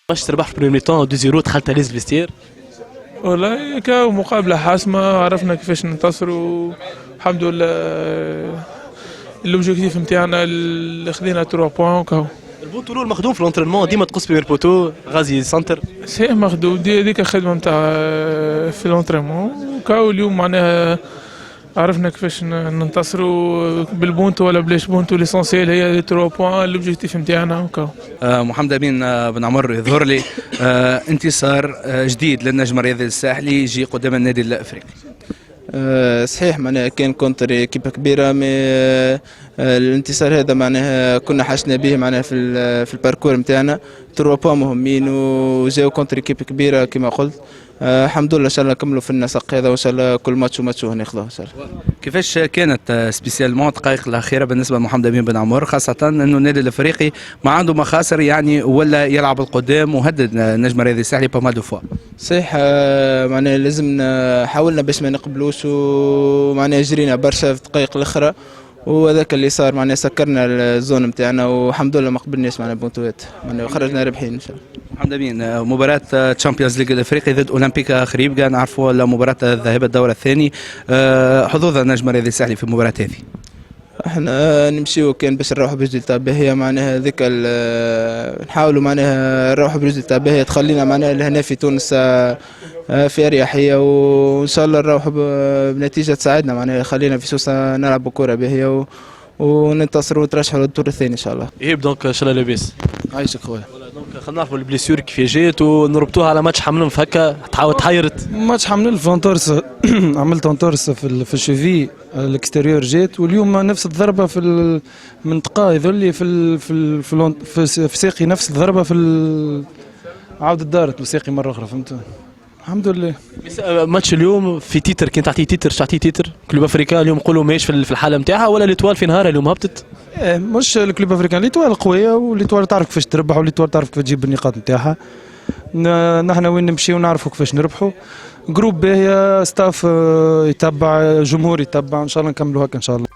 باش تربح في بريمي طون 2-0 دخلت ليز فيستير. والله كاو مقابلة حاسمة، عرفنا كيفاش ننتصروا الحمد لله. الاوبجيكتيف نتاعنا اللي خذينا 3 بوان كاو. البونتولور مخدوم في لونترينمون ديما تقص بين البوتو غازي سنتر. صحيح مخدوم، ديك الخدمة نتاع في لونترينمون كاو. اليوم معناها عرفنا كيفاش ننتصروا بالبونتو ولا بلاش بونتو. ليسونسيال هي 3 بوان الاوبجيكتيف نتاعنا وكاو. محمد امين بن عمر، يظهر لي انتصار جديد للنجم الرياضي الساحلي يجي قدام النادي الافريقي. صحيح معناها كان كونتر ايكيبا كبيره، مي الانتصار هذا معناها كنا حاشنا به معناها في الباركور نتاعنا. 3 بوان مهمين وجاو كونتر ايكيب كبيره كما قلت. الحمد لله ان شاء الله نكملوا في النسق هذا، وان شاء الله كل ماتش وماتش ناخذوه ان شاء الله. كيفاش كانت سبيسيالمون الدقائق الاخيره بالنسبه لمحمد امين بن عمر، خاصه انه النادي الافريقي ما عنده مخاسر يعني ولا يلعب القدام وهدد النجم الرياضي الساحلي با مال دو فوا. صحيح معناها لازم حاولنا باش ما نقبلوش، ومعناها جرينا برشا في الدقائق الاخرى، وهذاك اللي صار معناها سكرنا الزون نتاعنا، والحمد لله ما قبلناش معناها بونتوات، معناها خرجنا رابحين ان شاء الله. محمد امين، مباراة تشامبيونز ليج الافريقي ضد اولمبيكا خريبكا، نعرفوا مباراة الذهاب الدور الثاني، حظوظ النجم الرياضي الساحلي في المباراة هذه. احنا نمشيو كان باش نروحوا بريزلتا باهيه، معناها هذيك نحاولوا معناها نروحوا بريزلتا باهيه تخلينا معناها لهنا في تونس في اريحيه، وان شاء الله نروحوا بنتيجه تساعدنا معناها خلينا في سوسه نلعبوا كره باهيه وننتصروا ونترشحوا للدور الثاني ان شاء الله. يهب دونك ان شاء الله لاباس. عايشك خويا. دونك خلينا نعرفوا البليسيور كيف جات ونربطوها على ماتش حملنف هكا تحيرت. ماتش حملنف انتورس عملت انتورس في الشوفي الاكستيريور جات، واليوم نفس الضربه في المنطقه يظل في ساقي، نفس الضربه في عاودت دارت بساقي مره اخرى، فهمت. الحمد لله. ماتش اليوم في تيتر، كان تعطيه تيتر تعطيه تيتر كلوب افريكا اليوم نقولوا ماهيش في الحاله نتاعها، ولا ليتوال في نهارها اليوم هبطت؟ مش الكلوب افريكان، ليتوال قويه، وليتوال تعرف كيفاش تربح، وليتوال تعرف كيفاش تجيب النقاط نتاعها. نحن وين نمشيو ونعرفوا كيفاش نربحوا. جروب باهيه، ستاف يتبع، جمهور يتبع، ان شاء الله نكملوا هكا ان شاء الله.